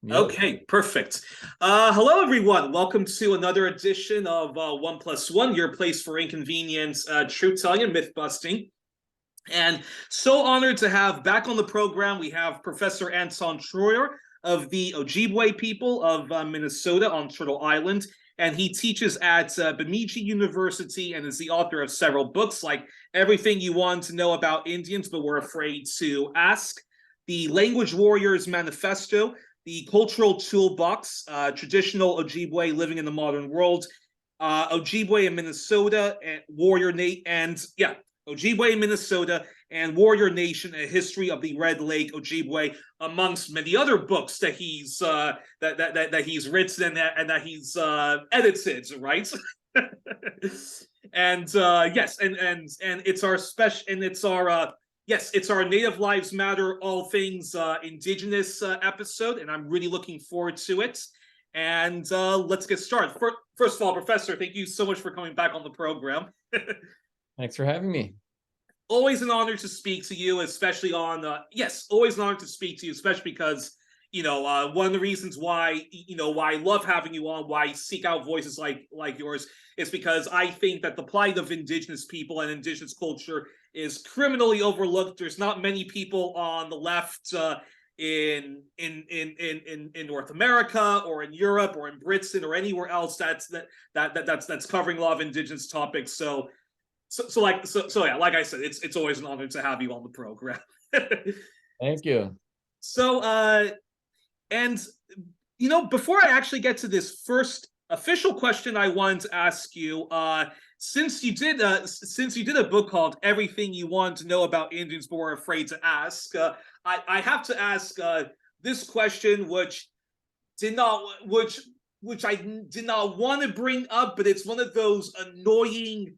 Yep. Okay, perfect. Hello, everyone. Welcome to another edition of 1+1, your place for inconvenience, truth-telling, and myth-busting. And so honored to have back on the program, we have Professor Anton Treuer of the Ojibwe people of Minnesota on Turtle Island. And he teaches at Bemidji University and is the author of several books like Everything You Want to Know About Indians But Were Afraid to Ask, The Language Warriors Manifesto, The Cultural Toolbox, Traditional Ojibwe Living in the Modern World, Ojibwe in Minnesota, and Ojibwe in Minnesota and Warrior Nation: A History of the Red Lake Ojibwe, amongst many other books that he's that he's written and that he's edited, right? And yes, and it's our special, and it's our yes, it's our Native Lives Matter, all things Indigenous episode, and I'm really looking forward to it. And let's get started. First of all, Professor, thank you so much for coming back on the program. Thanks for having me. Always an honor to speak to you, especially on always an honor to speak to you, especially because one of the reasons why why I love having you on, why I seek out voices like yours, is because I think that the plight of Indigenous people and Indigenous culture is criminally overlooked. There's not many people on the left in North America or in Europe or in Britain or anywhere else that's covering a lot of Indigenous topics. So like I said, it's always an honor to have you on the program. Thank you. So and before I actually get to this first official question I wanted to ask you, since you did a book called Everything You Want to Know About Indians But Were Afraid to Ask, I have to ask this question, which I did not want to bring up, but it's one of those annoying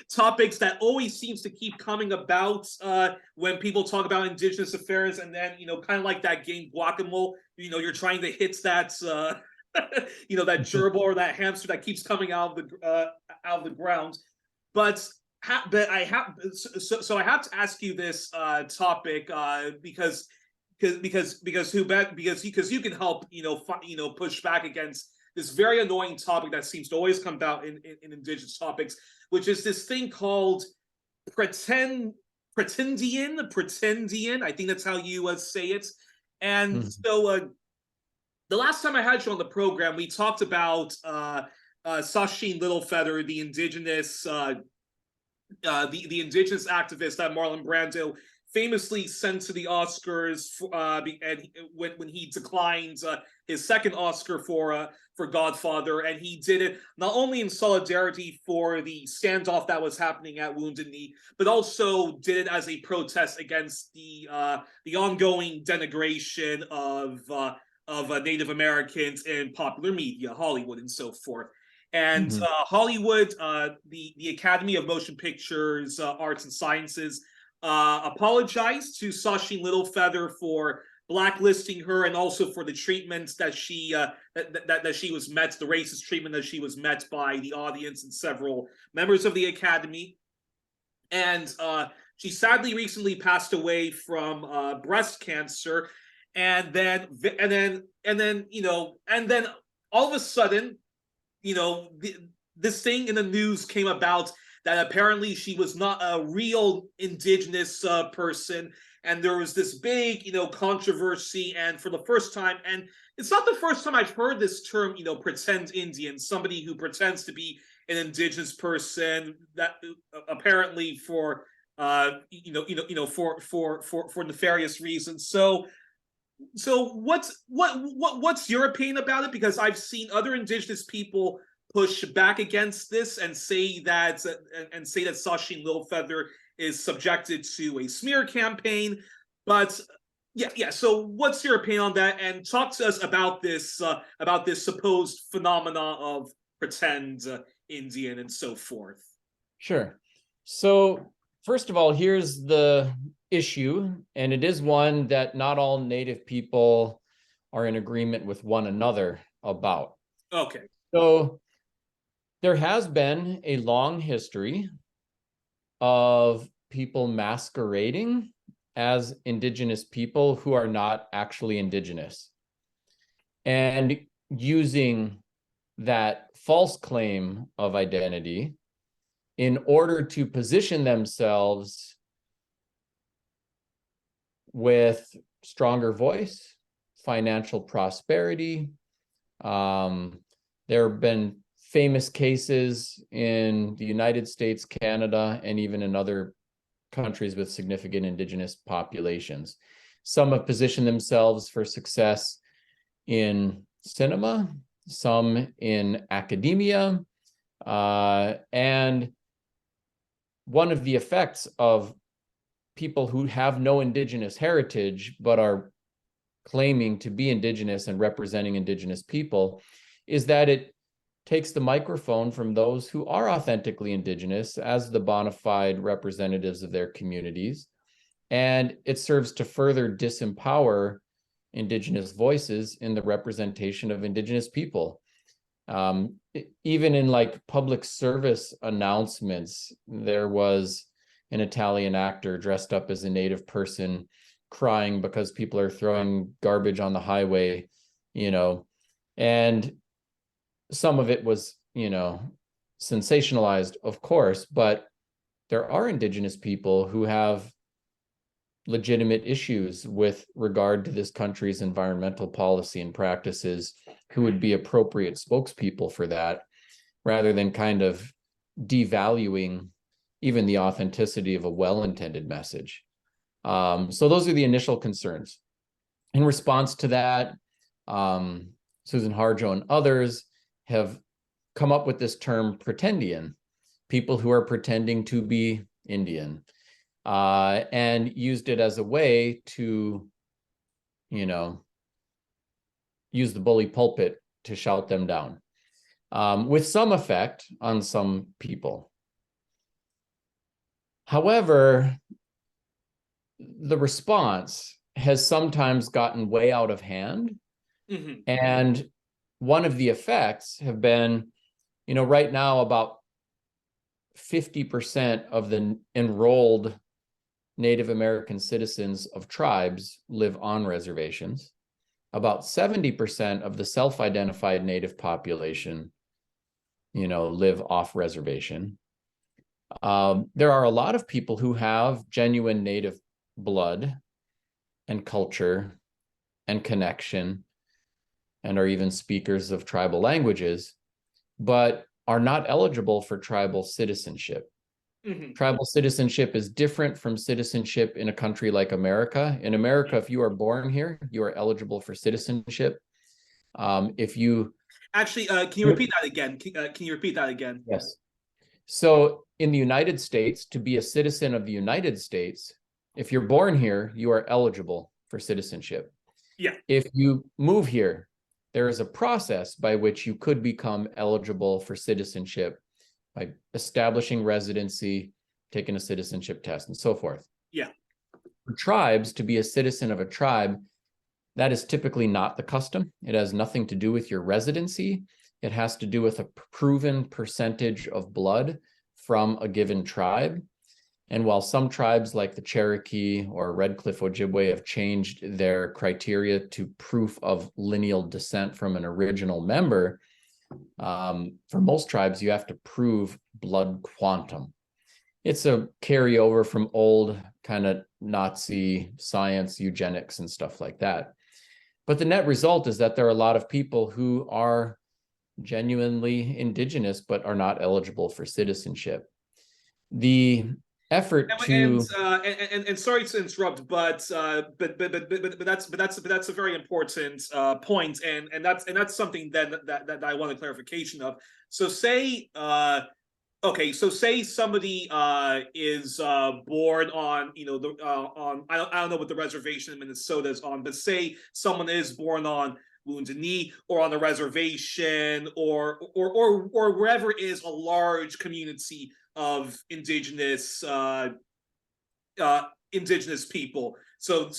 topics that always seems to keep coming about when people talk about Indigenous affairs, and then kind of like that game Guacamole, you're trying to hit that that gerbil or that hamster that keeps coming out of the ground. But I have I have to ask you this topic because you can help push back against this very annoying topic that seems to always come about in Indigenous topics, which is this thing called Pretindian. I think that's how you say it. And so the last time I had you on the program, we talked about Sacheen Littlefeather, the Indigenous the Indigenous activist that Marlon Brando famously sent to the Oscars when he declined his second Oscar for Godfather, and he did it not only in solidarity for the standoff that was happening at Wounded Knee, but also did it as a protest against the ongoing denigration of Native Americans in popular media, Hollywood, and so forth. And Hollywood, the Academy of Motion Pictures, Arts and Sciences, apologized to Sacheen Littlefeather for blacklisting her, and also for the treatment that she was met, the racist treatment that she was met by the audience and several members of the Academy. And she sadly recently passed away from breast cancer. And then all of a sudden, this thing in the news came about that apparently she was not a real Indigenous person, and there was this big, controversy. And for the first time, and it's not the first time I've heard this term, pretend Indian, somebody who pretends to be an Indigenous person that apparently for for nefarious reasons. So what's your opinion about it? Because I've seen other Indigenous people push back against this and say that Sacheen Littlefeather is subjected to a smear campaign. But yeah. So what's your opinion on that? And talk to us about this supposed phenomena of pretend Indian and so forth. Sure. So first of all, here's the issue, and it is one that not all Native people are in agreement with one another about. Okay. So there has been a long history of people masquerading as Indigenous people who are not actually Indigenous, and using that false claim of identity in order to position themselves with stronger voice, financial prosperity. There have been famous cases in the United States, Canada, and even in other countries with significant Indigenous populations. Some have positioned themselves for success in cinema, some in academia, and one of the effects of people who have no Indigenous heritage but are claiming to be Indigenous and representing Indigenous people is that it takes the microphone from those who are authentically Indigenous as the bona fide representatives of their communities, and it serves to further disempower Indigenous voices in the representation of Indigenous people. Even in like public service announcements, there was an Italian actor dressed up as a Native person crying because people are throwing garbage on the highway, and some of it was, sensationalized, of course, but there are Indigenous people who have legitimate issues with regard to this country's environmental policy and practices who would be appropriate spokespeople for that, rather than kind of devaluing even the authenticity of a well-intended message. So those are the initial concerns. In response to that, Susan Harjo and others have come up with this term Pretindian, people who are pretending to be Indian, and used it as a way to, use the bully pulpit to shout them down, with some effect on some people. However, the response has sometimes gotten way out of hand. Mm-hmm. And one of the effects have been, right now about 50% of the enrolled Native American citizens of tribes live on reservations. About 70% of the self-identified Native population, live off reservation. There are a lot of people who have genuine Native blood and culture and connection and are even speakers of tribal languages, but are not eligible for tribal citizenship. Mm-hmm. Tribal citizenship is different from citizenship in a country like America. In America, if you are born here, you are eligible for citizenship. If you actually, can you repeat that again? Can you repeat that again? Yes. So in the United States, to be a citizen of the United States, if you're born here, you are eligible for citizenship. Yeah. If you move here, there is a process by which you could become eligible for citizenship by establishing residency, taking a citizenship test, and so forth. Yeah. For tribes, to be a citizen of a tribe, that is typically not the custom. It has nothing to do with your residency. It has to do with a proven percentage of blood from a given tribe. And while some tribes like the Cherokee or Red Cliff Ojibwe have changed their criteria to proof of lineal descent from an original member, for most tribes, you have to prove blood quantum. It's a carryover from old kind of Nazi science, eugenics, and stuff like that. But the net result is that there are a lot of people who are genuinely Indigenous but are not eligible for citizenship. The effort and sorry to interrupt, but that's a very important point, and that's something that I want a clarification of. So say say somebody is born on on I don't know what the reservation in Minnesota is on, but say someone is born on Wounded Knee or on the reservation or wherever is a large community of indigenous people. So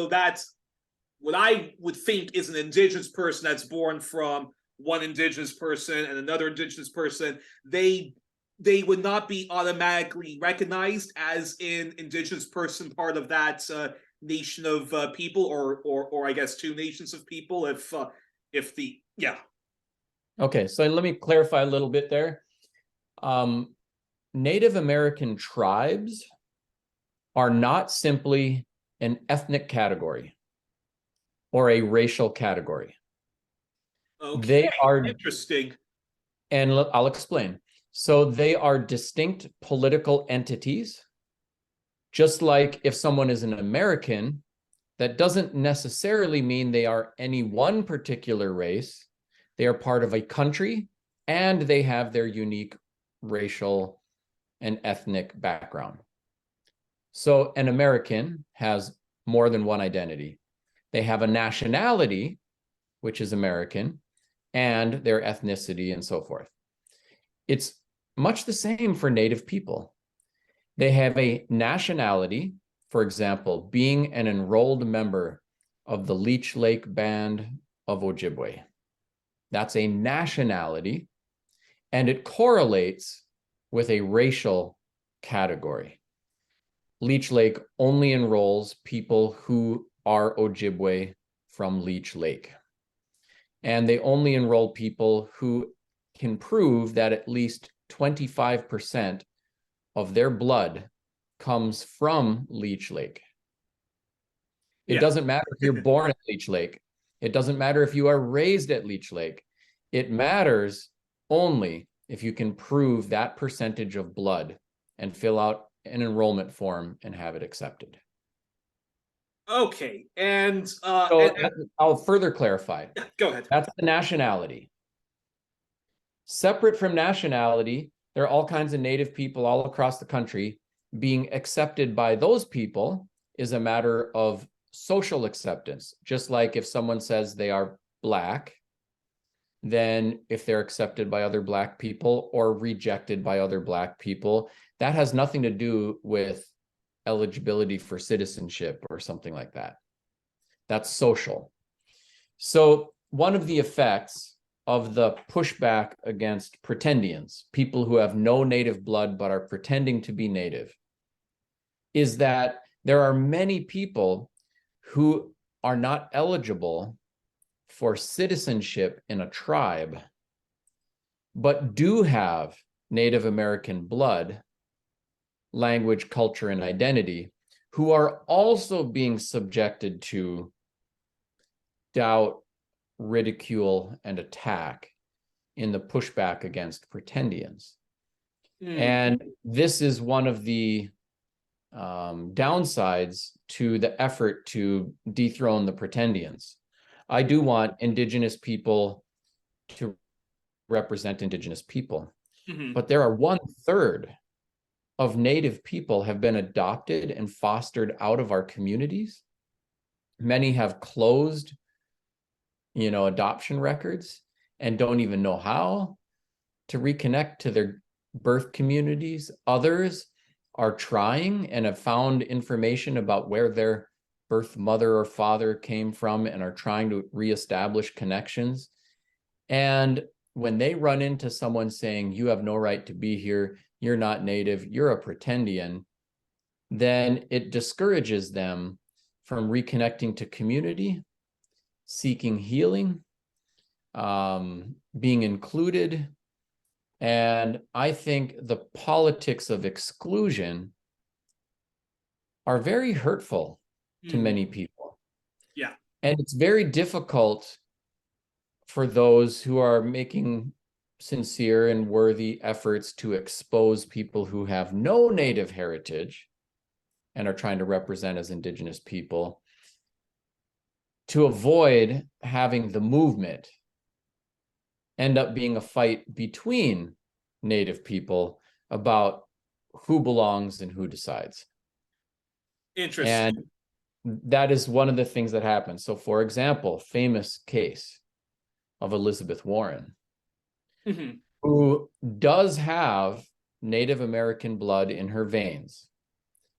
that's what I would think is an indigenous person that's born from one indigenous person and another indigenous person. They they would not be automatically recognized as an indigenous person, part of that nation of people, or I guess two nations of people, if the yeah. Okay, so let me clarify a little bit there. Native American tribes are not simply an ethnic category or a racial category. Okay, They are interesting. And I'll explain. So they are distinct political entities. Just like if someone is an American, that doesn't necessarily mean they are any one particular race. They are part of a country and they have their unique racial and ethnic background. So an American has more than one identity. They have a nationality, which is American, and their ethnicity and so forth. It's much the same for Native people. They have a nationality, for example, being an enrolled member of the Leech Lake Band of Ojibwe. That's a nationality, and it correlates with a racial category. Leech Lake only enrolls people who are Ojibwe from Leech Lake. And they only enroll people who can prove that at least 25% of their blood comes from Leech Lake. It doesn't matter if you're born at Leech Lake. It doesn't matter if you are raised at Leech Lake. It matters only if you can prove that percentage of blood and fill out an enrollment form and have it accepted. Okay, and I'll further clarify. Go ahead. That's the nationality. Separate from nationality, there are all kinds of Native people all across the country. Being accepted by those people is a matter of social acceptance. Just like if someone says they are Black, then if they're accepted by other Black people or rejected by other Black people, that has nothing to do with eligibility for citizenship or something like that. That's social. So one of the effects of the pushback against pretendians, people who have no Native blood but are pretending to be Native, is that there are many people who are not eligible for citizenship in a tribe, but do have Native American blood, language, culture, and identity, who are also being subjected to doubt, ridicule, and attack in the pushback against pretendians. And this is one of the downsides to the effort to dethrone the pretendians. I do want Indigenous people to represent Indigenous people, but there are 1/3 of Native people have been adopted and fostered out of our communities. Many have closed, adoption records and don't even know how to reconnect to their birth communities. Others are trying and have found information about where their birth mother or father came from and are trying to reestablish connections. And when they run into someone saying, you have no right to be here, you're not Native, you're a pretendian, then it discourages them from reconnecting to community, seeking healing, being included. And I think the politics of exclusion are very hurtful to many people. Yeah. And it's very difficult for those who are making sincere and worthy efforts to expose people who have no Native heritage and are trying to represent as Indigenous people, to avoid having the movement end up being a fight between Native people about who belongs and who decides. Interesting. And that is one of the things that happens. So, for example, famous case of Elizabeth Warren, who does have Native American blood in her veins,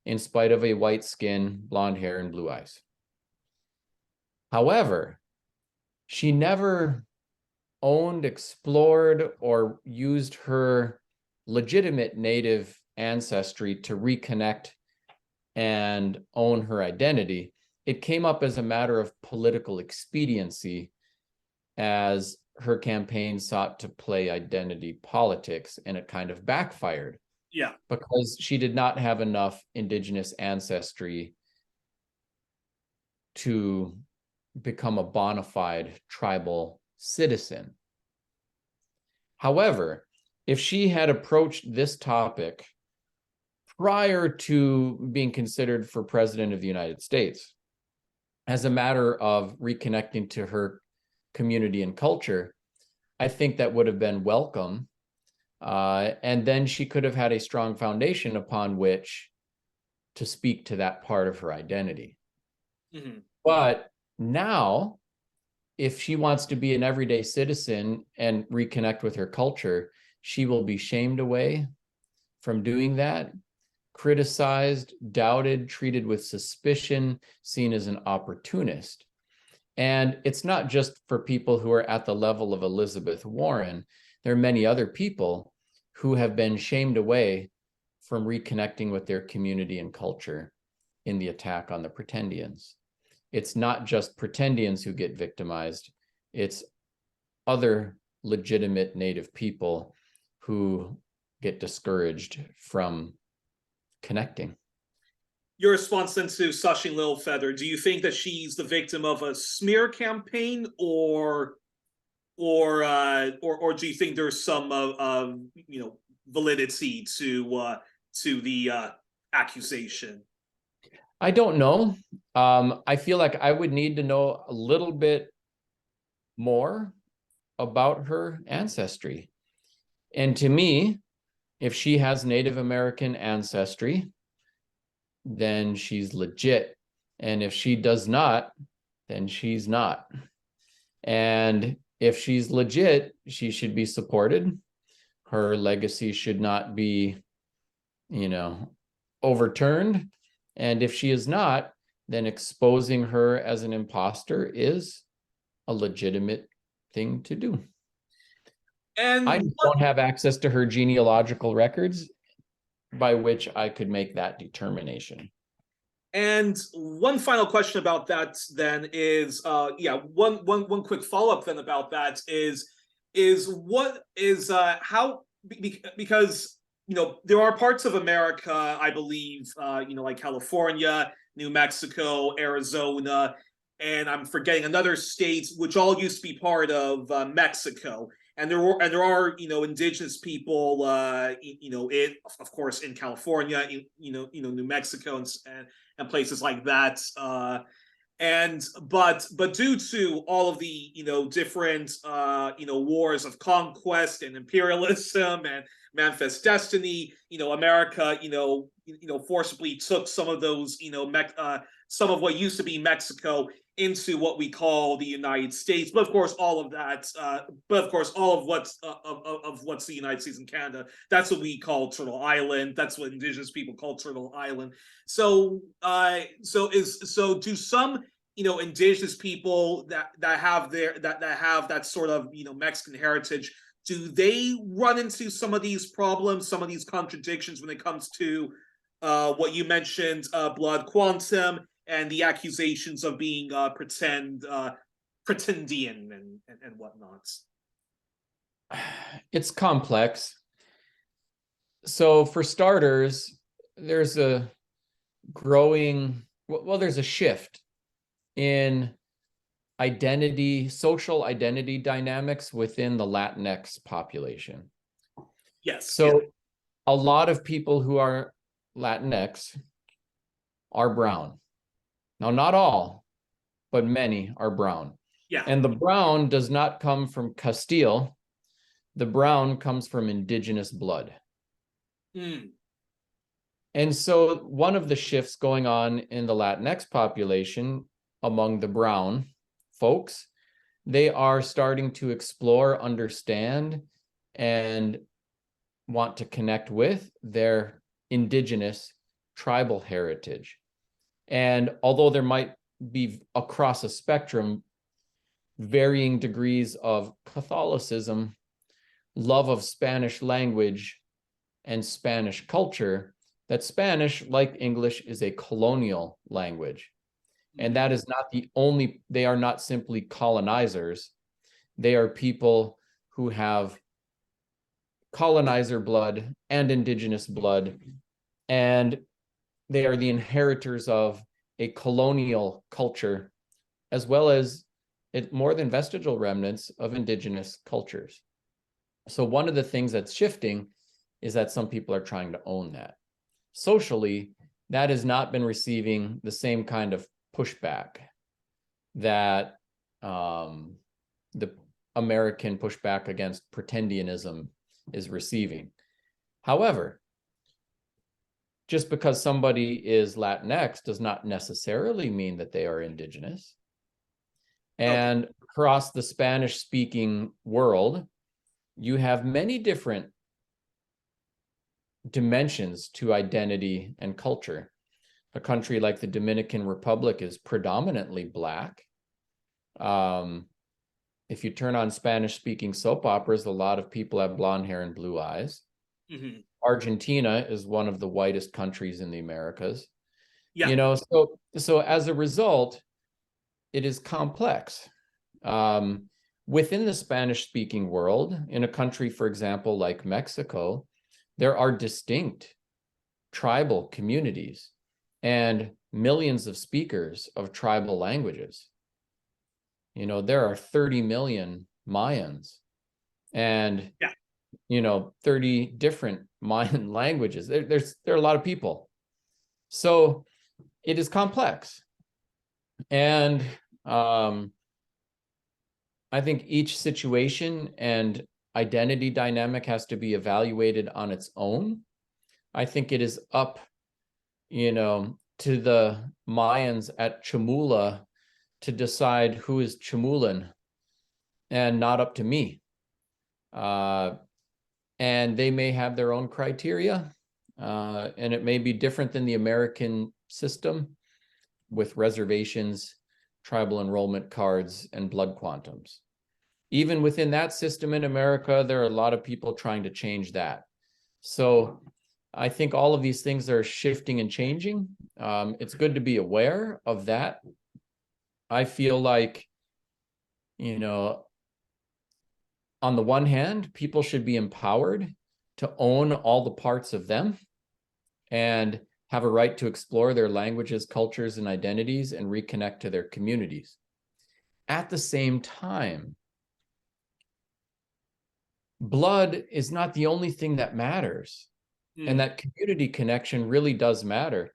in spite of a white skin, blonde hair, and blue eyes. However, she never owned, explored, or used her legitimate Native ancestry to reconnect and own her identity, it came up as a matter of political expediency as her campaign sought to play identity politics, and it kind of backfired. Yeah. Because she did not have enough Indigenous ancestry to become a bona fide tribal citizen. However, if she had approached this topic prior to being considered for president of the United States as a matter of reconnecting to her community and culture, I think that would have been welcome. And then she could have had a strong foundation upon which to speak to that part of her identity. Mm-hmm. But now, if she wants to be an everyday citizen and reconnect with her culture, she will be shamed away from doing that, criticized, doubted, treated with suspicion, seen as an opportunist. And it's not just for people who are at the level of Elizabeth Warren. There are many other people who have been shamed away from reconnecting with their community and culture in the attack on the Pretendians. It's not just Pretendians who get victimized, it's other legitimate Native people who get discouraged from connecting. Your response then to Sacheen Littlefeather, do you think that she's the victim of a smear campaign, or do you think there's some validity to the accusation? I don't know. I feel like I would need to know a little bit more about her ancestry. And to me, if she has Native American ancestry, then she's legit. And if she does not, then she's not. And if she's legit, she should be supported. Her legacy should not be, overturned. And if she is not, then exposing her as an imposter is a legitimate thing to do. And I don't have access to her genealogical records by which I could make that determination. And one final question about that then is, one quick follow-up then about that is what is how, because there are parts of America, I believe, like California, New Mexico, Arizona, and I'm forgetting another state, which all used to be part of Mexico. And there are indigenous people of course in California, New Mexico and places like that. But due to all of the different wars of conquest and imperialism and manifest destiny, America forcibly took some of those some of what used to be Mexico into what we call the United States. But of course, all of what's the United States and Canada, that's what we call Turtle Island. That's what indigenous people call Turtle Island. So do some indigenous people that have that sort of Mexican heritage, do they run into some of these problems, some of these contradictions when it comes to what you mentioned, blood quantum, and the accusations of being Pretendian and whatnot? It's complex. So for starters, there's a there's a shift in social identity dynamics within the Latinx population. Yes. So a lot of people who are Latinx are brown. Now, not all, but many are brown. Yeah. And the brown does not come from Castile. The brown comes from indigenous blood. Mm. And so one of the shifts going on in the Latinx population among the brown folks, they are starting to explore, understand, and want to connect with their indigenous tribal heritage. And although there might be across a spectrum varying degrees of Catholicism, love of Spanish language, and Spanish culture, that Spanish, like English, is a colonial language. And that is not the only, they are not simply colonizers. They are people who have colonizer blood and indigenous blood, and they are the inheritors of a colonial culture, as well as more than vestigial remnants of indigenous cultures. So one of the things that's shifting is that some people are trying to own that. Socially, that has not been receiving the same kind of pushback that the American pushback against Pretindianism is receiving. However, just because somebody is Latinx does not necessarily mean that they are indigenous. And across the Spanish-speaking world, you have many different dimensions to identity and culture. A country like the Dominican Republic is predominantly Black. If you turn on Spanish-speaking soap operas, a lot of people have blonde hair and blue eyes. Mm-hmm. Argentina is one of the whitest countries in the Americas. Yeah. You know, so as a result, it is complex. Within the Spanish-speaking world, in a country, for example, like Mexico, there are distinct tribal communities and millions of speakers of tribal languages. You know, there are 30 million Mayans and, you know, 30 different Mayan languages. There are a lot of people. So it is complex. And I think each situation and identity dynamic has to be evaluated on its own. I think it is up, you know, to the Mayans at Chamula to decide who is Chamulan, and not up to me. And they may have their own criteria, and it may be different than the American system with reservations, tribal enrollment cards, and blood quantums. Even within that system in America, there are a lot of people trying to change that. So I think all of these things are shifting and changing. It's good to be aware of that. I feel like, you know, on the one hand, people should be empowered to own all the parts of them and have a right to explore their languages, cultures, and identities and reconnect to their communities. At the same time, blood is not the only thing that matters. And that community connection really does matter.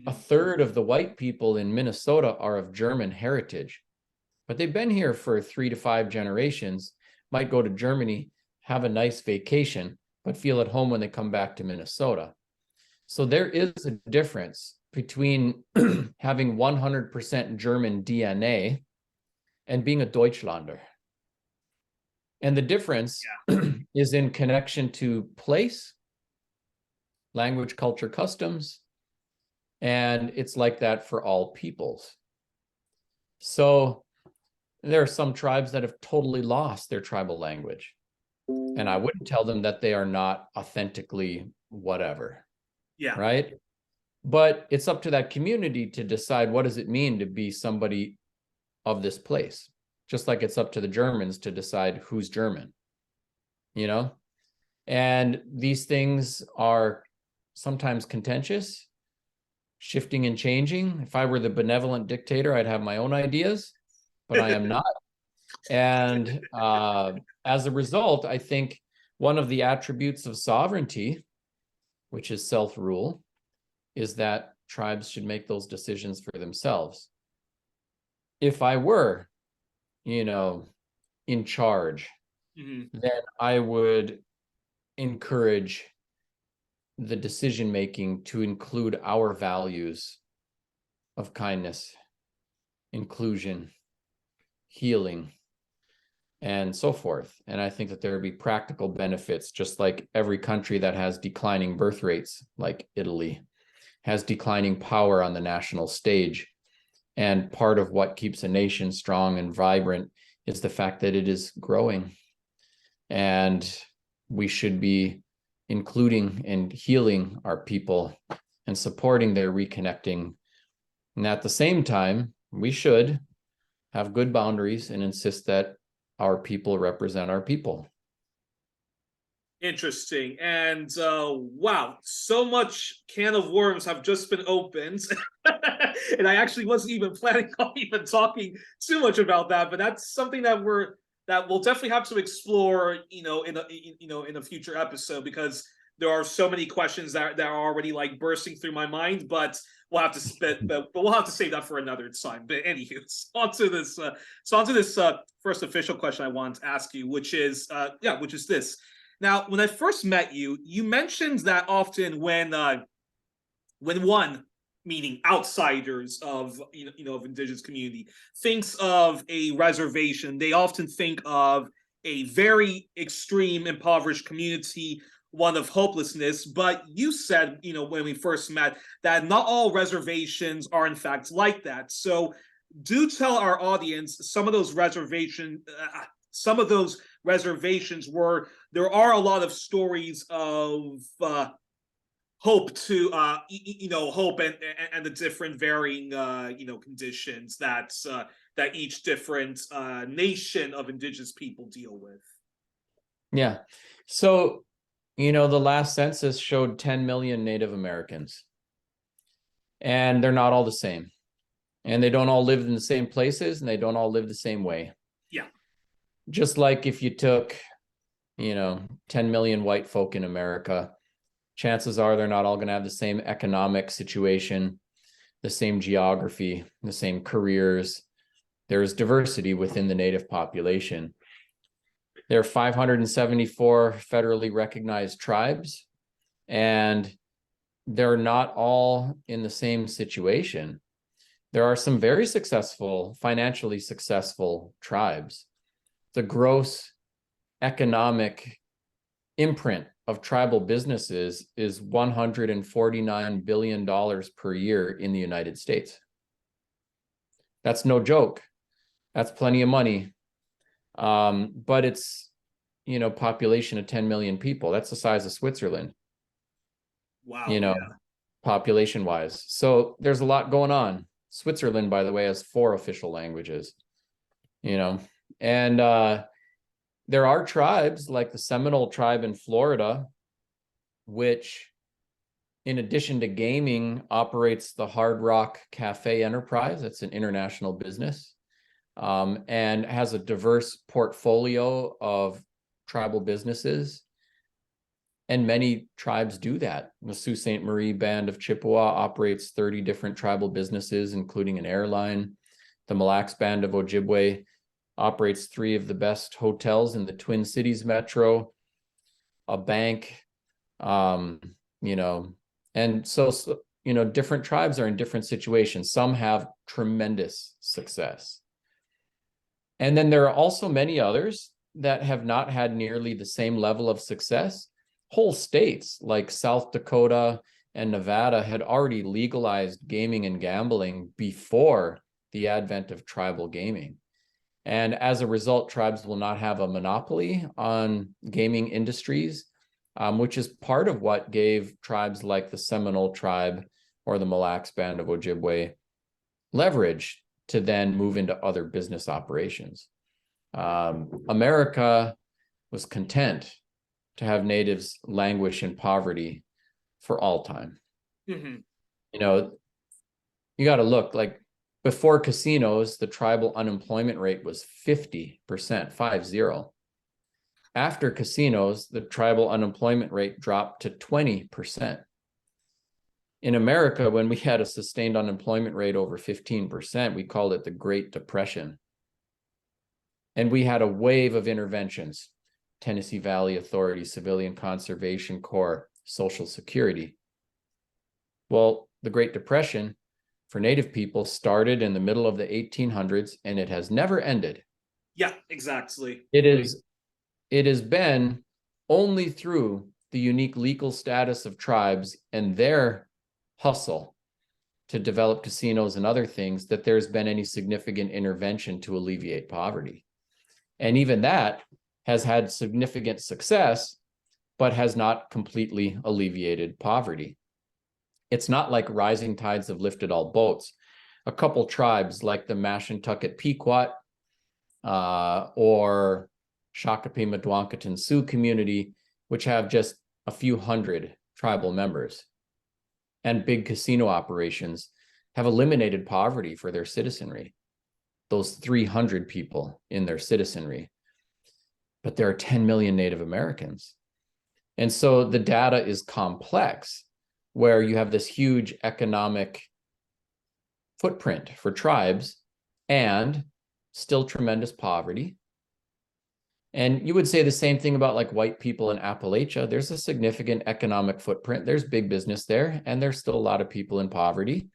A third of the white people in Minnesota are of German heritage, but they've been here for 3 to 5 generations, might go to Germany, have a nice vacation, but feel at home when they come back to Minnesota. So there is a difference between having 100% German DNA and being a Deutschlander. And the difference is in connection to place, language, culture, customs, and it's like that for all peoples. So there are some tribes that have totally lost their tribal language, and I wouldn't tell them that they are not authentically whatever. Yeah. Right? But it's up to that community to decide, what does it mean to be somebody of this place? Just like it's up to the Germans to decide who's German, you know? And these things are sometimes contentious, shifting and changing. If I were the benevolent dictator, I'd have my own ideas, but I am not. And as a result, I think one of the attributes of sovereignty, which is self-rule, is that tribes should make those decisions for themselves. If I were, you know, in charge, then I would encourage the decision-making to include our values of kindness, inclusion, healing, and so forth. And I think that there would be practical benefits, just like every country that has declining birth rates, like Italy, has declining power on the national stage. And part of what keeps a nation strong and vibrant is the fact that it is growing. And we should be including and healing our people and supporting their reconnecting. And at the same time, we should have good boundaries and insist that our people represent our people. Interesting. And wow, so much can of worms have just been opened. And I actually wasn't even planning on even talking too much about that, but that's something that we'll definitely have to explore, in a future episode, because there are so many questions that are already like bursting through my mind, but we'll have to but we'll have to save that for another time. But anywho, on to this first official question I want to ask you, which is this. Now, when I first met you, you mentioned that often when one, meaning outsiders of of Indigenous community, thinks of a reservation, they often think of a very extreme, impoverished community, one of hopelessness. But you said, when we first met, that not all reservations are in fact like that. So do tell our audience some of those reservations where there are a lot of stories of hope to hope and the different varying conditions that each different nation of Indigenous people deal with. Yeah. So, the last census showed 10 million Native Americans, and they're not all the same, and they don't all live in the same places, and they don't all live the same way. Yeah. Just like if you took, 10 million white folk in America, chances are they're not all going to have the same economic situation, the same geography, the same careers. There is diversity within the Native population. There are 574 federally recognized tribes, and they're not all in the same situation. There are some very financially successful tribes. The gross economic imprint of tribal businesses is $149 billion per year in the United States. That's no joke. That's plenty of money. But it's, population of 10 million people. That's the size of Switzerland. Wow. Yeah. Population wise. So there's a lot going on. Switzerland, by the way, has 4 official languages, and there are tribes like the Seminole tribe in Florida, which, in addition to gaming, operates the Hard Rock Cafe enterprise. That's an international business, and has a diverse portfolio of tribal businesses. And many tribes do that. The Sault Ste. Marie Band of Chippewa operates 30 different tribal businesses, including an airline. The Mille Lacs Band of Ojibwe operates 3 of the best hotels in the Twin Cities metro, a bank, and so different tribes are in different situations. Some have tremendous success. And then there are also many others that have not had nearly the same level of success. Whole states like South Dakota and Nevada had already legalized gaming and gambling before the advent of tribal gaming. And as a result, tribes will not have a monopoly on gaming industries, which is part of what gave tribes like the Seminole tribe or the Mille Lacs Band of Ojibwe leverage to then move into other business operations. America was content to have natives languish in poverty for all time. Mm-hmm. You got to look, like, before casinos, the tribal unemployment rate was 50%, 50. After casinos, the tribal unemployment rate dropped to 20%. In America, when we had a sustained unemployment rate over 15%, we called it the Great Depression. And we had a wave of interventions: Tennessee Valley Authority, Civilian Conservation Corps, Social Security. Well, the Great Depression for Native people started in the middle of the 1800s, and it has never ended. Yeah, exactly. It has been only through the unique legal status of tribes and their hustle to develop casinos and other things that there's been any significant intervention to alleviate poverty. And even that has had significant success, but has not completely alleviated poverty. It's not like rising tides have lifted all boats. A couple tribes like the Mashantucket Pequot or Shakopee Mdewakanton Sioux community, which have just a few hundred tribal members and big casino operations, have eliminated poverty for their citizenry, those 300 people in their citizenry. But there are 10 million Native Americans. And so the data is complex, where you have this huge economic footprint for tribes and still tremendous poverty. And you would say the same thing about like white people in Appalachia. There's a significant economic footprint. There's big business there, and there's still a lot of people in poverty,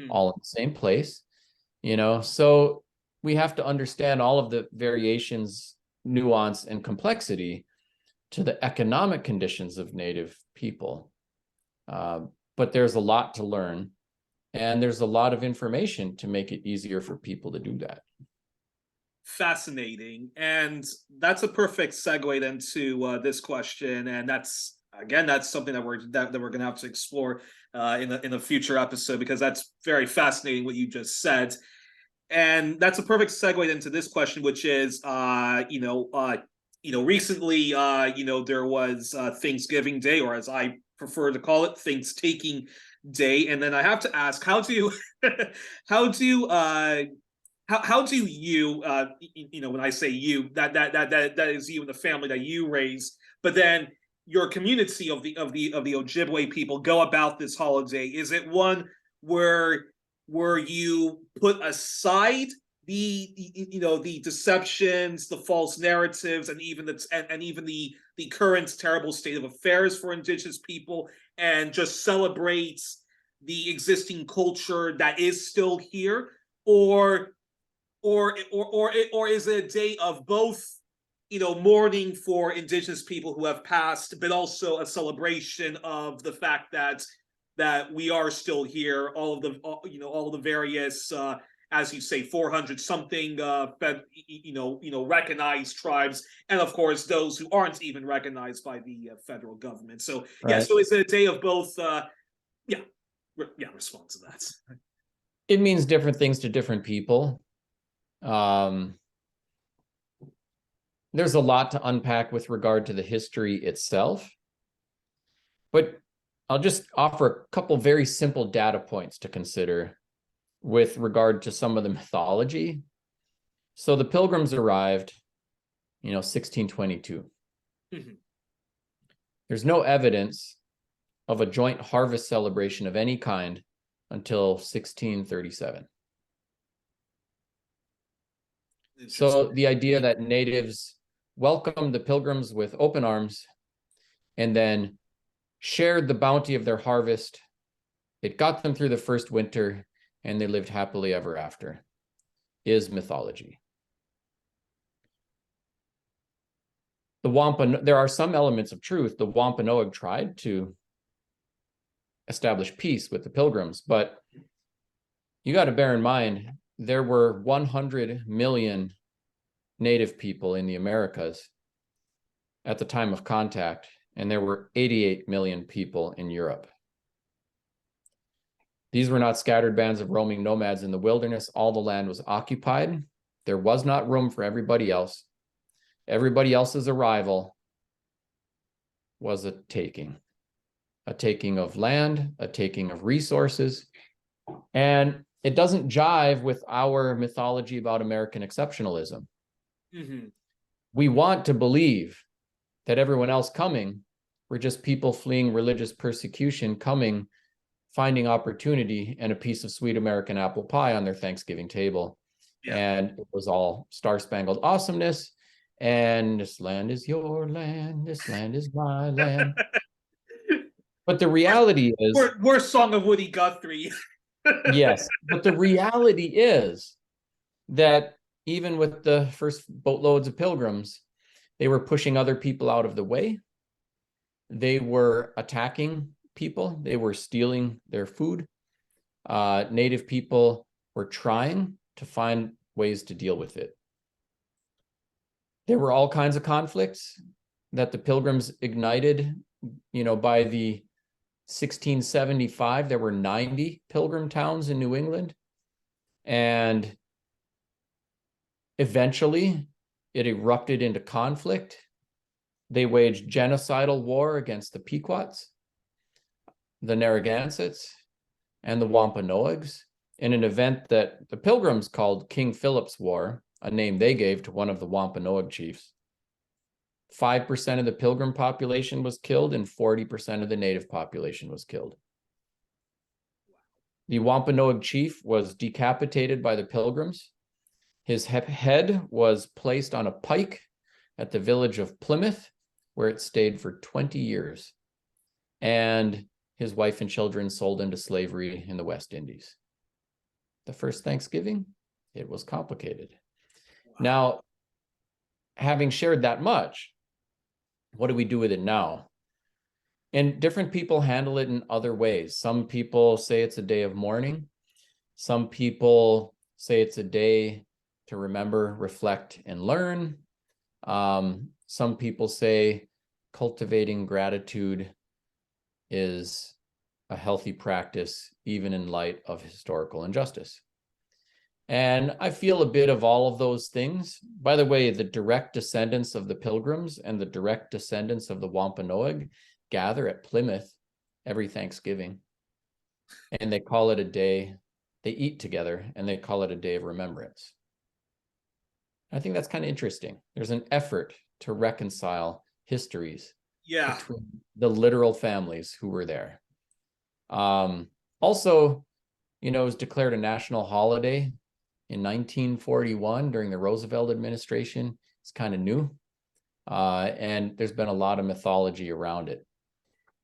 all in the same place. So we have to understand all of the variations, nuance, and complexity to the economic conditions of Native people. But there's a lot to learn, and there's a lot of information to make it easier for people to do that. Fascinating. And that's a perfect segue then to this question. And that's something that we're going to have to explore in a future episode, because that's very fascinating what you just said. And that's a perfect segue into this question, which is, recently, there was Thanksgiving Day, or as I prefer to call it, Thanks-taking Day. And then I have to ask, how do you, when I say you, that is you and the family that you raise, but then your community of the Ojibwe people go about this holiday? Is it one where you put aside the deceptions, the false narratives, and even the current terrible state of affairs for Indigenous people, and just celebrates the existing culture that is still here, or is it a day of both, mourning for Indigenous people who have passed, but also a celebration of the fact that we are still here, all of the various, as you say, 400 something recognized tribes, and of course those who aren't even recognized by the federal government. So Right. yeah, so it's a day of both. Respond to that. It means different things to different people. There's a lot to unpack with regard to the history itself, but I'll just offer a couple very simple data points to consider with regard to some of the mythology. So the Pilgrims arrived, 1622. Mm-hmm. There's no evidence of a joint harvest celebration of any kind until 1637. So the idea that natives welcomed the Pilgrims with open arms and then shared the bounty of their harvest, it got them through the first winter, and they lived happily ever after, is mythology. There are some elements of truth. The Wampanoag tried to establish peace with the Pilgrims, but you got to bear in mind, there were 100 million Native people in the Americas at the time of contact, and there were 88 million people in Europe. These were not scattered bands of roaming nomads in the wilderness. All the land was occupied. There was not room for everybody else. Everybody else's arrival was a taking of land, a taking of resources. And it doesn't jive with our mythology about American exceptionalism. Mm-hmm. We want to believe that everyone else coming were just people fleeing religious persecution, coming, finding opportunity and a piece of sweet American apple pie on their Thanksgiving table. Yeah. And it was all star-spangled awesomeness. And this land is your land. This land is my land. But the reality is... We're Song of Woody Guthrie. Yes, but the reality is that even with the first boatloads of Pilgrims, they were pushing other people out of the way. They were attacking people. They were stealing their food. Native people were trying to find ways to deal with it. There were all kinds of conflicts. that the Pilgrims ignited. By the 1675, there were 90 pilgrim towns in New England. And eventually it erupted into conflict. They waged genocidal war against the Pequots, the Narragansetts, and the Wampanoags in an event that the Pilgrims called King Philip's War, a name they gave to one of the Wampanoag chiefs. 5% of the Pilgrim population was killed and 40% of the native population was killed. The Wampanoag chief was decapitated by the Pilgrims. His head was placed on a pike at the village of Plymouth, where it stayed for 20 years. And his wife and children sold into slavery in the West Indies. The first Thanksgiving, it was complicated. Wow. Now, having shared that much, what do we do with it now? And different people handle it in other ways. Some people say it's a day of mourning. Some people say it's a day to remember, reflect, and learn. Some people say cultivating gratitude is a healthy practice, even in light of historical injustice. And I feel a bit of all of those things. By the way, the direct descendants of the Pilgrims and the direct descendants of the Wampanoag gather at Plymouth every Thanksgiving. And they call it a day, they eat together, and they call it a day of remembrance. I think that's kind of interesting. There's an effort to reconcile histories between the literal families who were there. Also, it was declared a national holiday in 1941 during the Roosevelt administration. It's kind of new. And there's been a lot of mythology around it.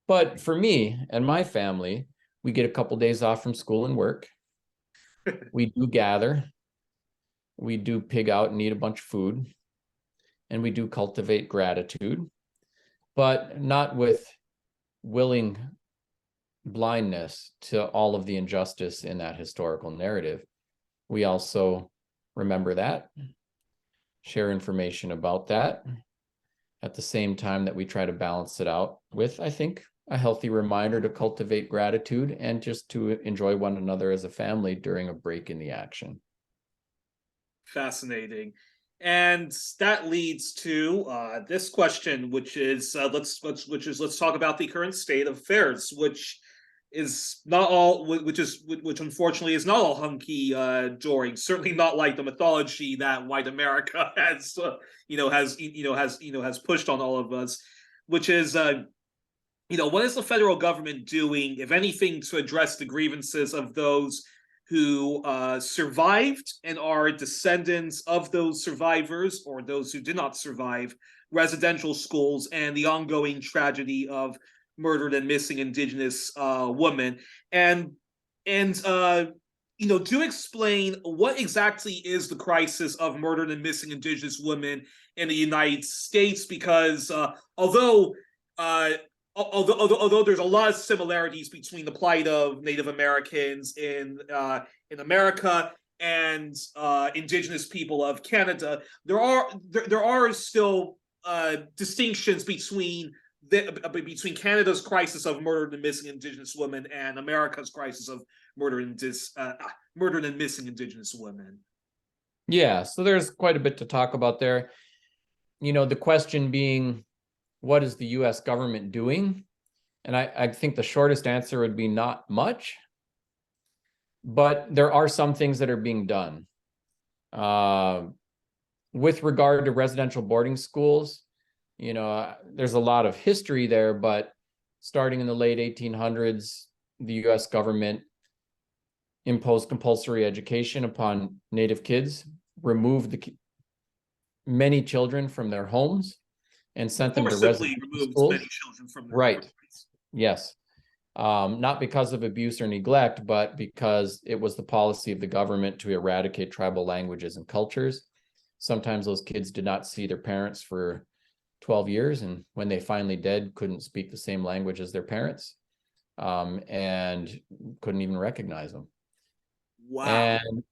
But for me and my family, we get a couple days off from school and work. We do gather. We do pig out and eat a bunch of food. And we do cultivate gratitude, but not with willing blindness to all of the injustice in that historical narrative. We also remember that, share information about that, at the same time that we try to balance it out with, I think, a healthy reminder to cultivate gratitude and just to enjoy one another as a family during a break in the action. Fascinating. And that leads to this question, which is let's talk about the current state of affairs, which is not all, which unfortunately is not all hunky dory. Certainly not like the mythology that white America has pushed on all of us. Which is what is the federal government doing, if anything, to address the grievances of those who survived and are descendants of those survivors, or those who did not survive, residential schools, and the ongoing tragedy of murdered and missing Indigenous women? And do explain what exactly is the crisis of murdered and missing Indigenous women in the United States, because although there's a lot of similarities between the plight of Native Americans in America and Indigenous people of Canada, there are still distinctions between Canada's crisis of murdered and missing Indigenous women and America's crisis of murdered and missing Indigenous women. Yeah, so there's quite a bit to talk about there. The question being, what is the U.S. government doing? And I think the shortest answer would be not much, but there are some things that are being done. With regard to residential boarding schools, there's a lot of history there, but starting in the late 1800s, the U.S. government imposed compulsory education upon Native kids, removed many children from their homes, and sent them to residential schools. Many children from their right. Homes. Yes. Not because of abuse or neglect, but because it was the policy of the government to eradicate tribal languages and cultures. Sometimes those kids did not see their parents for 12 years, and when they finally did, couldn't speak the same language as their parents, and couldn't even recognize them. Wow. And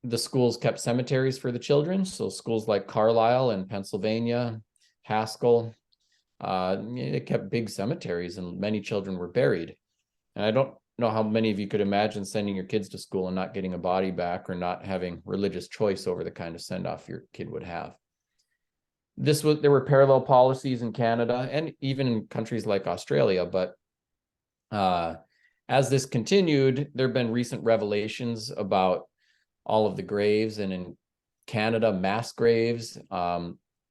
the schools kept cemeteries for the children. So schools like Carlisle in Pennsylvania, Haskell, They kept big cemeteries and many children were buried. And I don't know how many of you could imagine sending your kids to school and not getting a body back or not having religious choice over the kind of send-off your kid would have. There were parallel policies in Canada and even in countries like Australia, but as this continued, there have been recent revelations about all of the graves, and in Canada, mass graves.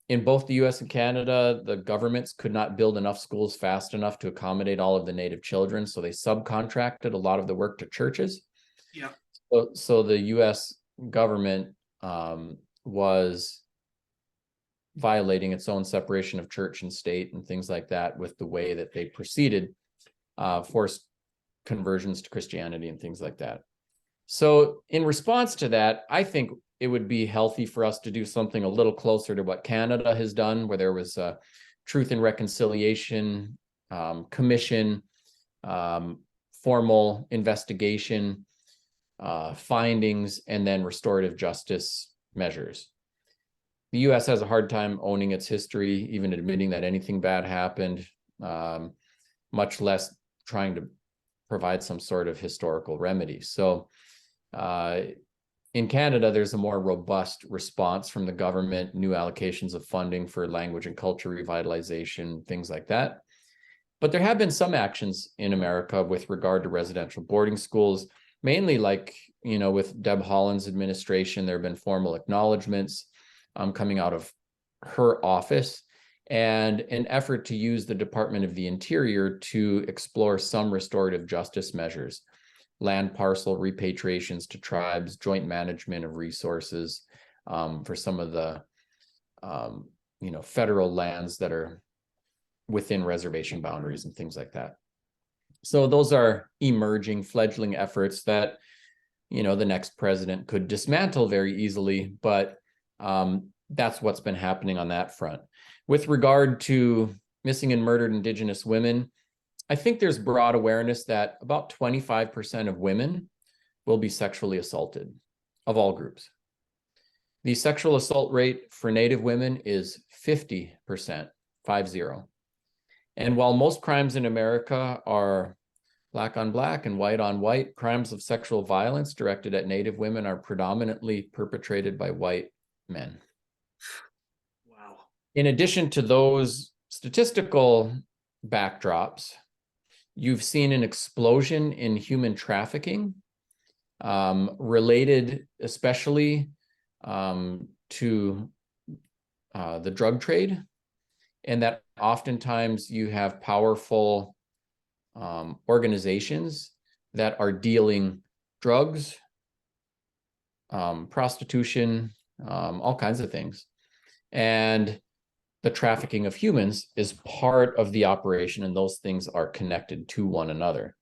In both the US and Canada, the governments could not build enough schools fast enough to accommodate all of the Native children, so they subcontracted a lot of the work to churches. Yeah. So the US government was violating its own separation of church and state and things like that with the way that they proceeded, forced conversions to Christianity and things like that. So in response to that, I think it would be healthy for us to do something a little closer to what Canada has done, where there was a Truth and Reconciliation Commission, formal investigation, findings, and then restorative justice measures. The US has a hard time owning its history, even admitting that anything bad happened, much less trying to provide some sort of historical remedy. So in Canada, there's a more robust response from the government, new allocations of funding for language and culture revitalization, things like that. But there have been some actions in America with regard to residential boarding schools, mainly with Deb Haaland's administration. There have been formal acknowledgements coming out of her office and an effort to use the Department of the Interior to explore some restorative justice measures. Land parcel repatriations to tribes, joint management of resources for some of the federal lands that are within reservation boundaries and things like that. So those are emerging, fledgling efforts that the next president could dismantle very easily, but that's what's been happening on that front. With regard to missing and murdered Indigenous women, I think there's broad awareness that about 25% of women will be sexually assaulted, of all groups. The sexual assault rate for Native women is 50%, 50. And while most crimes in America are black on black and white on white, crimes of sexual violence directed at Native women are predominantly perpetrated by white men. Wow. In addition to those statistical backdrops, you've seen an explosion in human trafficking, related especially to the drug trade, and that oftentimes you have powerful organizations that are dealing drugs, prostitution, all kinds of things. And the trafficking of humans is part of the operation, and those things are connected to one another.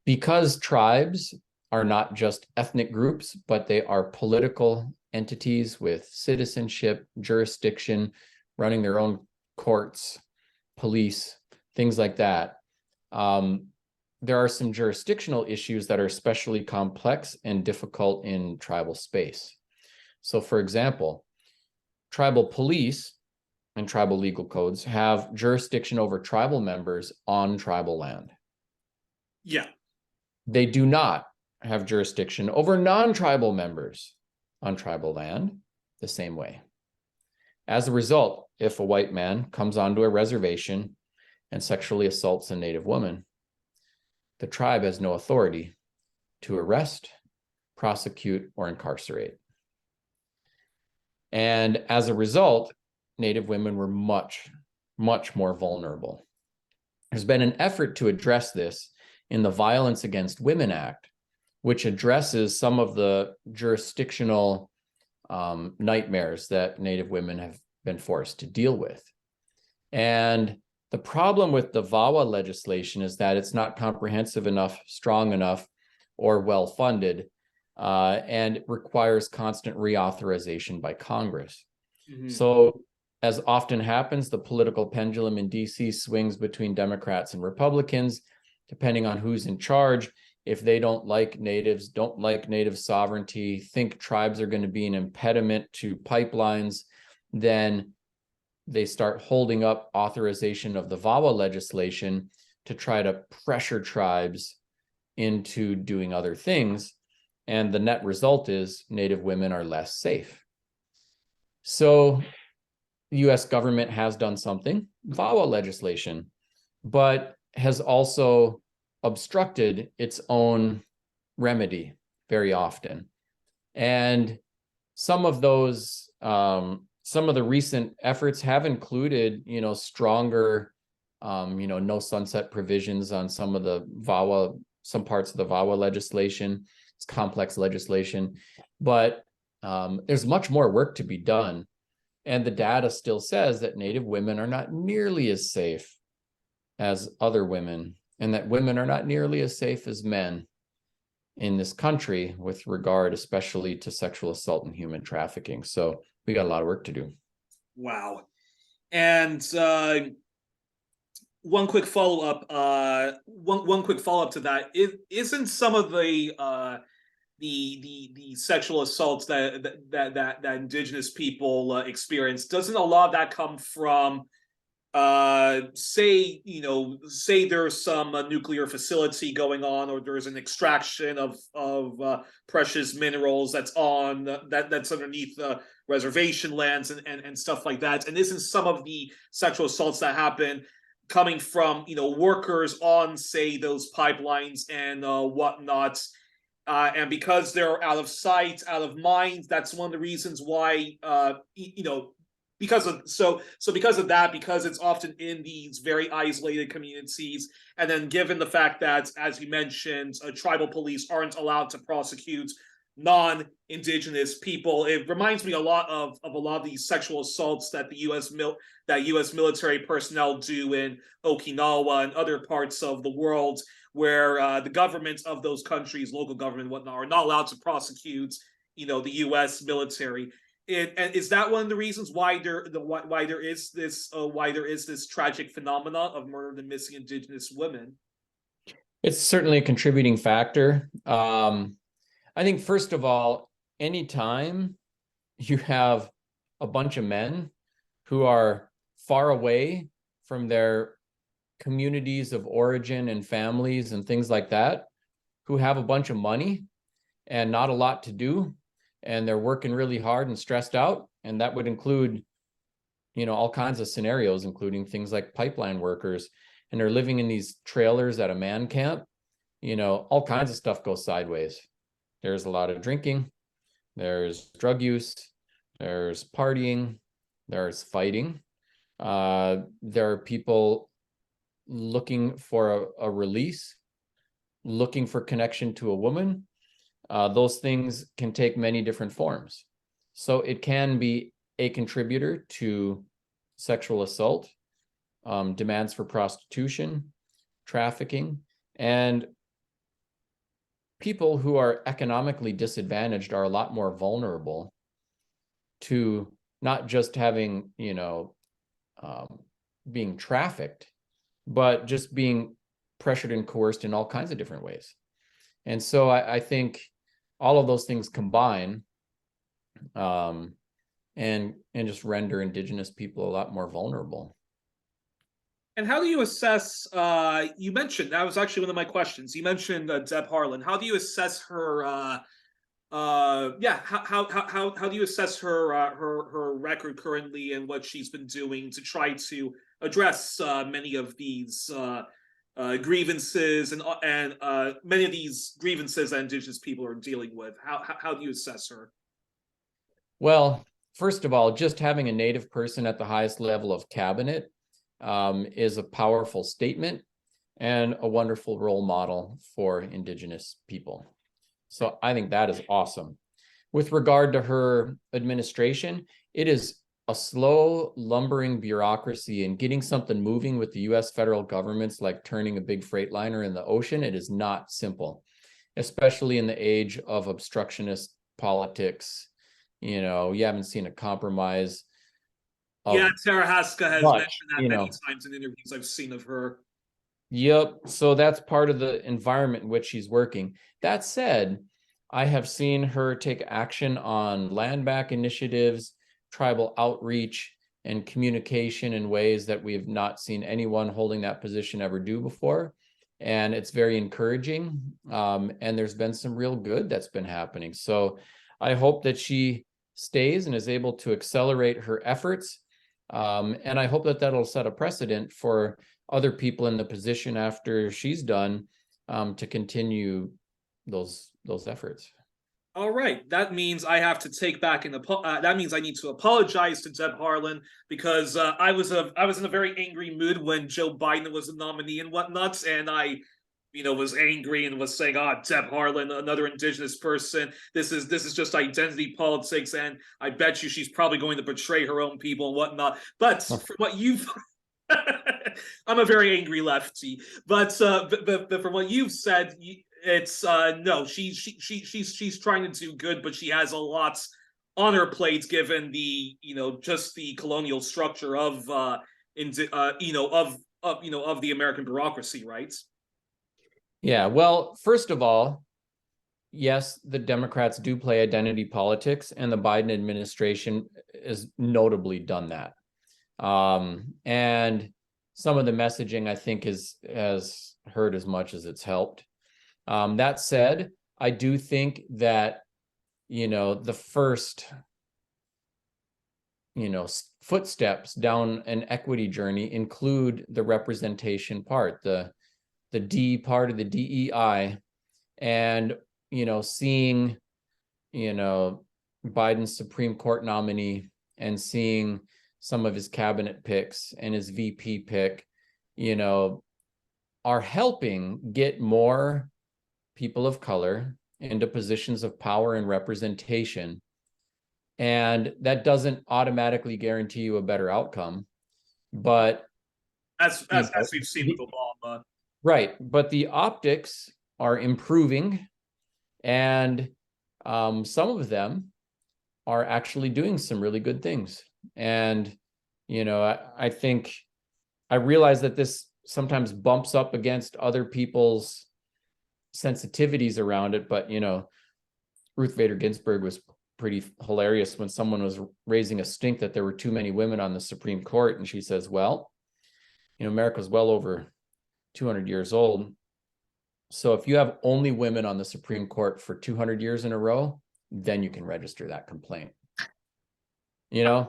Because tribes are not just ethnic groups, but they are political entities with citizenship, jurisdiction, running their own courts, police, things like that. There are some jurisdictional issues that are especially complex and difficult in tribal space. So, for example, tribal police and tribal legal codes have jurisdiction over tribal members on tribal land. Yeah. They do not have jurisdiction over non-tribal members on tribal land the same way. As a result, if a white man comes onto a reservation and sexually assaults a Native woman, the tribe has no authority to arrest, prosecute, or incarcerate. And as a result, Native women were much, much more vulnerable. There's been an effort to address this in the Violence Against Women Act, which addresses some of the jurisdictional nightmares that Native women have been forced to deal with. And the problem with the VAWA legislation is that it's not comprehensive enough, strong enough, or well-funded, and it requires constant reauthorization by Congress. Mm-hmm. So, as often happens, the political pendulum in DC swings between Democrats and Republicans, depending on who's in charge. If they don't like natives, don't like native sovereignty, think tribes are going to be an impediment to pipelines, then they start holding up authorization of the VAWA legislation to try to pressure tribes into doing other things. And the net result is Native women are less safe. So the US government has done something, VAWA legislation, but has also obstructed its own remedy very often. And some of those, some of the recent efforts have included, stronger, no sunset provisions on some of the VAWA, some parts of the VAWA legislation. It's complex legislation, but there's much more work to be done. And the data still says that Native women are not nearly as safe as other women, and that women are not nearly as safe as men in this country with regard especially to sexual assault and human trafficking. So we got a lot of work to do. Wow. And one quick follow-up, one quick follow-up to that. Isn't some of the sexual assaults that Indigenous people experience, doesn't a lot of that come from say there's some nuclear facility going on, or there's an extraction of precious minerals that's underneath reservation lands and stuff like that? And isn't some of the sexual assaults that happen coming from workers on, say, those pipelines and whatnot? And because they're out of sight, out of mind, that's one of the reasons why because of that, because it's often in these very isolated communities, and then given the fact that, as you mentioned, tribal police aren't allowed to prosecute non-Indigenous people, it reminds me a lot of a lot of these sexual assaults that the U.S. military personnel do in Okinawa and other parts of the world, where the governments of those countries, local government and whatnot, are not allowed to prosecute, the U.S. military. And is that one of the reasons why there is this tragic phenomena of murdered and missing Indigenous women? It's certainly a contributing factor. I think, first of all, anytime you have a bunch of men who are far away from their communities of origin and families and things like that, who have a bunch of money and not a lot to do, and they're working really hard and stressed out, and that would include, all kinds of scenarios, including things like pipeline workers, and they're living in these trailers at a man camp, all kinds of stuff goes sideways. There's a lot of drinking, there's drug use, there's partying, there's fighting. There are people looking for a release, looking for connection to a woman. Those things can take many different forms. So it can be a contributor to sexual assault, demands for prostitution, trafficking, and people who are economically disadvantaged are a lot more vulnerable to not just having, being trafficked, but just being pressured and coerced in all kinds of different ways. And so I think all of those things combine and just render Indigenous people a lot more vulnerable. And how do you assess, you mentioned, that was actually one of my questions, you mentioned Deb Harlan. How do you assess her, how do you assess her record currently, and what she's been doing to try to address many of these grievances and many of these grievances that Indigenous people are dealing with? How do you assess her? Well, first of all, just having a Native person at the highest level of cabinet is a powerful statement and a wonderful role model for Indigenous people. So I think that is awesome. With regard to her administration, it is a slow, lumbering bureaucracy, and getting something moving with the US federal government's like turning a big freight liner in the ocean. It is not simple, especially in the age of obstructionist politics. You haven't seen a compromise. Yeah, Tara Haska has mentioned that many times in interviews I've seen of her. Yep. So that's part of the environment in which she's working. That said, I have seen her take action on land back initiatives, tribal outreach, and communication in ways that we have not seen anyone holding that position ever do before. And it's very encouraging. And there's been some real good that's been happening. So I hope that she stays and is able to accelerate her efforts. And I hope that that'll set a precedent for other people in the position after she's done, to continue those efforts. All right, that means I have to take back that means I need to apologize to Deb Harlan because I was in a very angry mood when Joe Biden was the nominee and whatnot, and I was angry and was saying, Deb Harlan, another Indigenous person. This is just identity politics, and I bet you she's probably going to betray her own people and whatnot. But from what you've I'm a very angry lefty, but from what you've said, it's no, she's trying to do good, but she has a lot on her plate given the just the colonial structure of of the American bureaucracy, right? Yeah, well, first of all, yes, the Democrats do play identity politics, and the Biden administration has notably done that. And some of the messaging, I think, has hurt as much as it's helped. That said, I do think that, the first, footsteps down an equity journey include the representation part, the D part of the DEI, and, seeing, Biden's Supreme Court nominee and seeing some of his cabinet picks and his VP pick, are helping get more people of color into positions of power and representation. And that doesn't automatically guarantee you a better outcome. But as we've seen with Obama. Right. But the optics are improving, and some of them are actually doing some really good things. And, I think I realize that this sometimes bumps up against other people's sensitivities around it. But, Ruth Bader Ginsburg was pretty hilarious when someone was raising a stink that there were too many women on the Supreme Court. And she says, well, America's well over 200 years old. So if you have only women on the Supreme Court for 200 years in a row, then you can register that complaint. Yeah.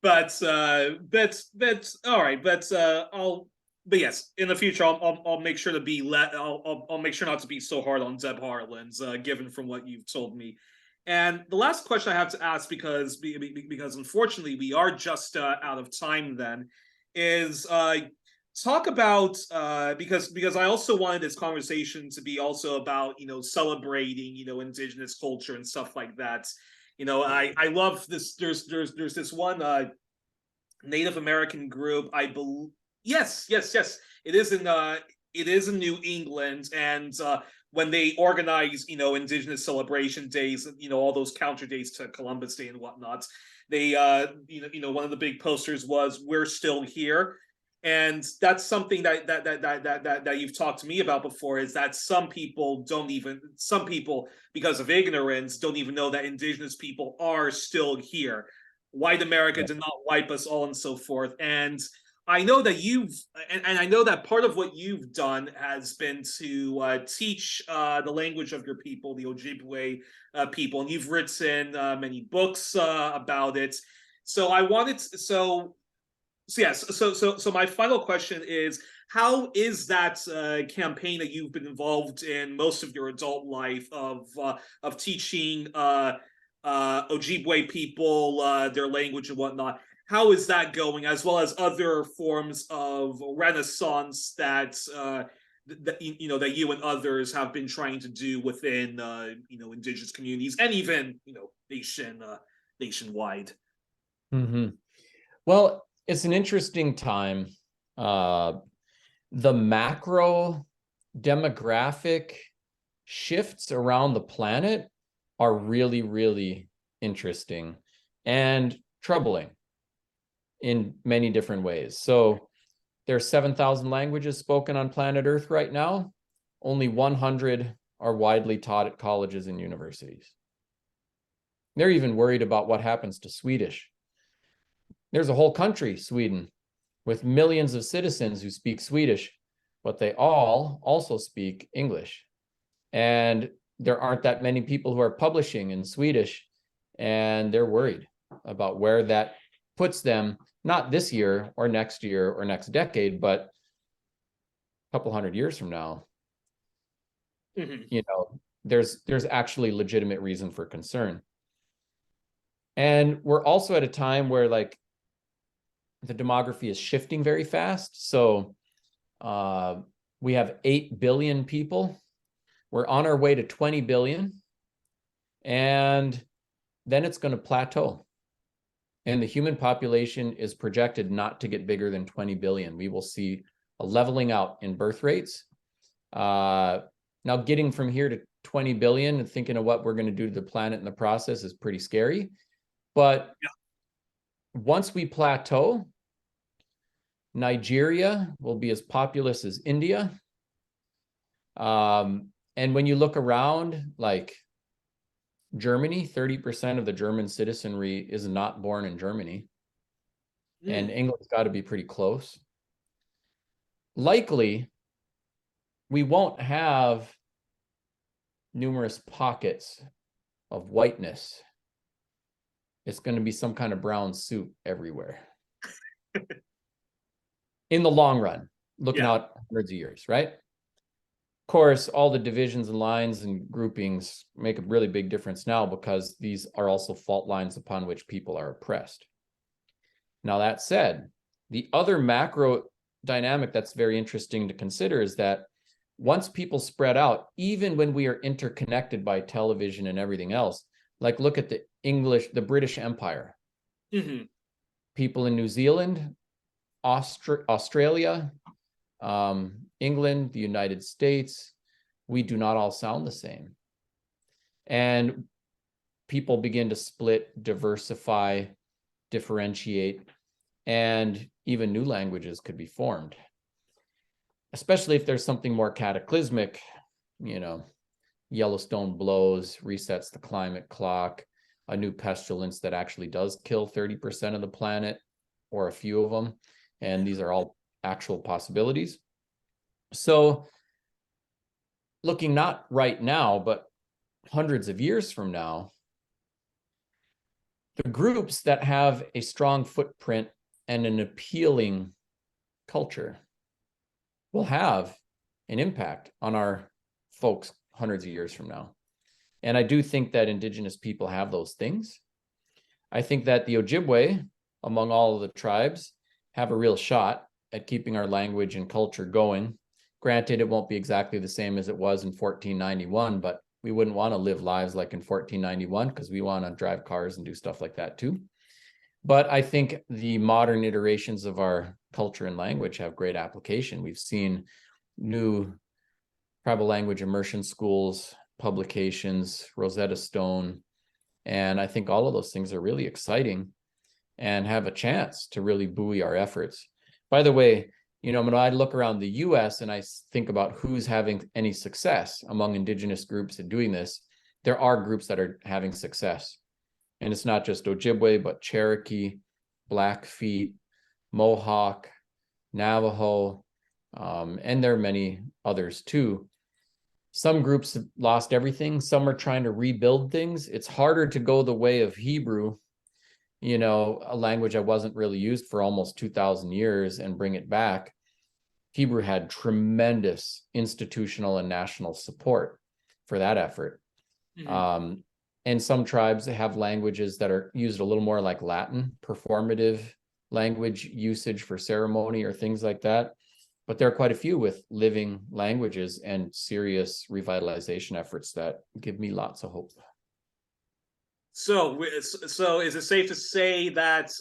But that's all right. But yes, in the future, I'll make sure to be I'll make sure not to be so hard on Deb Harlan's, given from what you've told me. And the last question I have to ask, because unfortunately we are just out of time, then, is talk about because I also wanted this conversation to be also about celebrating Indigenous culture and stuff like that. I love this. There's this one Native American group. I believe yes. It is in New England, and when they organize Indigenous celebration days, all those counter days to Columbus Day and whatnot, they one of the big posters was "We're still here." And that's something that you've talked to me about before, is that some people, because of ignorance, don't even know that Indigenous people are still here. White America did not wipe us all, and so forth. And I know that I know that part of what you've done has been to teach the language of your people, the Ojibwe people, and you've written many books about it. So I wanted So my final question is, how is that campaign that you've been involved in most of your adult life of teaching Ojibwe people their language and whatnot? How is that going, as well as other forms of Renaissance that that you and others have been trying to do within Indigenous communities, and even nationwide? Mm-hmm. Well, it's an interesting time. The macro demographic shifts around the planet are really, really interesting and troubling in many different ways. So there are 7,000 languages spoken on planet Earth right now. Only 100 are widely taught at colleges and universities. They're even worried about what happens to Swedish. There's a whole country, Sweden, with millions of citizens who speak Swedish, but they all also speak English. And there aren't that many people who are publishing in Swedish, and they're worried about where that puts them, not this year or next decade, but a couple hundred years from now. You know, there's actually legitimate reason for concern. And we're also at a time where like the demography is shifting very fast. So we have 8 billion people. We're on our way to 20 billion. And then it's going to plateau. And the human population is projected not to get bigger than 20 billion. We will see a leveling out in birth rates. Now, getting from here to 20 billion and thinking of what we're going to do to the planet in the process is pretty scary. But once we plateau, Nigeria will be as populous as India. And when you look around, like Germany, 30% of the German citizenry is not born in Germany. And England's got to be pretty close. Likely, we won't have numerous pockets of whiteness. It's going to be some kind of brown soup everywhere. In the long run, looking out hundreds of years, right? Of course, all the divisions and lines and groupings make a really big difference now because these are also fault lines upon which people are oppressed. Now, that said, the other macro dynamic that's very interesting to consider is that once people spread out, even when we are interconnected by television and everything else, like look at the British Empire. People in New Zealand, Australia, England, the United States, we do not all sound the same. And people begin to split, diversify, differentiate, and even new languages could be formed. Especially if there's something more cataclysmic, you know, Yellowstone blows, resets the climate clock, a new pestilence that actually does kill 30% of the planet, or a few of them. And these are all actual possibilities. So looking not right now, but hundreds of years from now, the groups that have a strong footprint and an appealing culture will have an impact on our folks hundreds of years from now. And I do think that Indigenous people have those things. I think that the Ojibwe, among all of the tribes, have a real shot at keeping our language and culture going. Granted, it won't be exactly the same as it was in 1491, but we wouldn't want to live lives like in 1491 because we want to drive cars and do stuff like that too. But I think the modern iterations of our culture and language have great application. We've seen new tribal language immersion schools, publications, Rosetta Stone, and I think all of those things are really exciting and have a chance to really buoy our efforts. By the way, you know, when I look around the US and I think about who's having any success among Indigenous groups in doing this, there are groups that are having success. And it's not just Ojibwe, but Cherokee, Blackfeet, Mohawk, Navajo, and there are many others too. Some groups have lost everything. Some are trying to rebuild things. It's harder to go the way of Hebrew, you know, a language that wasn't really used for almost 2,000 years, and bring it back. Hebrew had tremendous institutional and national support for that effort. And some tribes have languages that are used a little more like Latin, performative language usage for ceremony or things like that. But there are quite a few with living languages and serious revitalization efforts that give me lots of hope. So is it safe to say that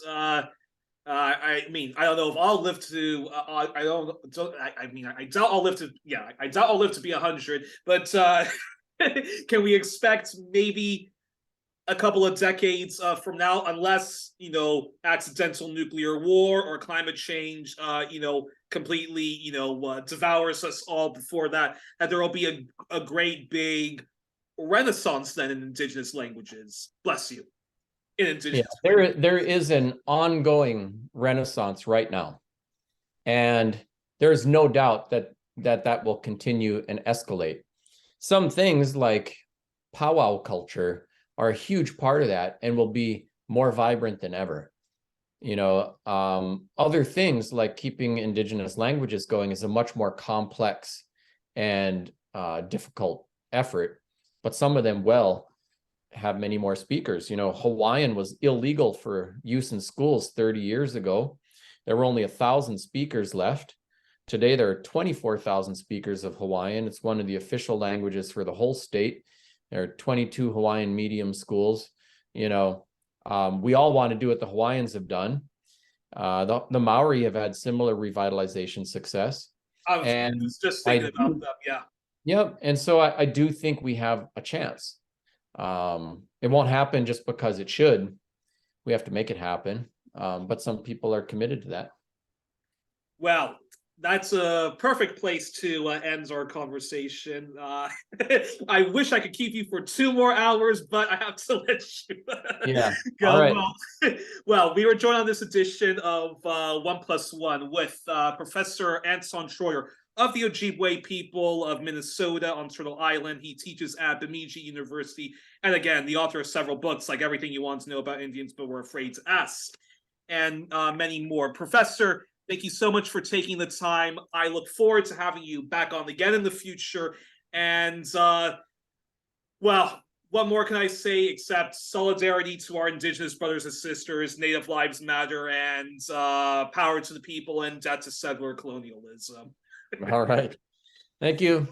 I mean, I don't know if I'll live to I doubt I'll live to I doubt I'll live to be 100, but can we expect maybe a couple of decades from now, unless, you know, accidental nuclear war or climate change, you know, completely, you know, devours us all before that, that there will be a great big renaissance then in indigenous languages. Bless you. In indigenous. Yeah, there is an ongoing renaissance right now. And there's no doubt that will continue and escalate. Some things like powwow culture are a huge part of that and will be more vibrant than ever. You know, other things like keeping indigenous languages going is a much more complex and difficult effort, but some of them will have many more speakers. You know, Hawaiian was illegal for use in schools 30 years ago. There were only 1,000 speakers left. Today, there are 24,000 speakers of Hawaiian. It's one of the official languages for the whole state. There are 22 Hawaiian medium schools. You know, we all want to do what the Hawaiians have done. The Maori have had similar revitalization success. I was just thinking about them, yeah. Yep, and so I do think we have a chance. It won't happen just because it should. We have to make it happen. But some people are committed to that. Well, that's a perfect place to end our conversation. I wish I could keep you for 2 more hours, but I have to let you go. All right. Well, we were joined on this edition of 1+1 with Professor Anton Treuer of the Ojibwe people of Minnesota on Turtle Island. He teaches at Bemidji University, and again, the author of several books like Everything You Want to Know About Indians But Were Afraid to Ask, and many more. Professor, thank you so much for taking the time. I look forward to having you back on again in the future. And, well, what more can I say except solidarity to our Indigenous brothers and sisters, Native Lives Matter, and power to the people and death to settler colonialism. All right. Thank you.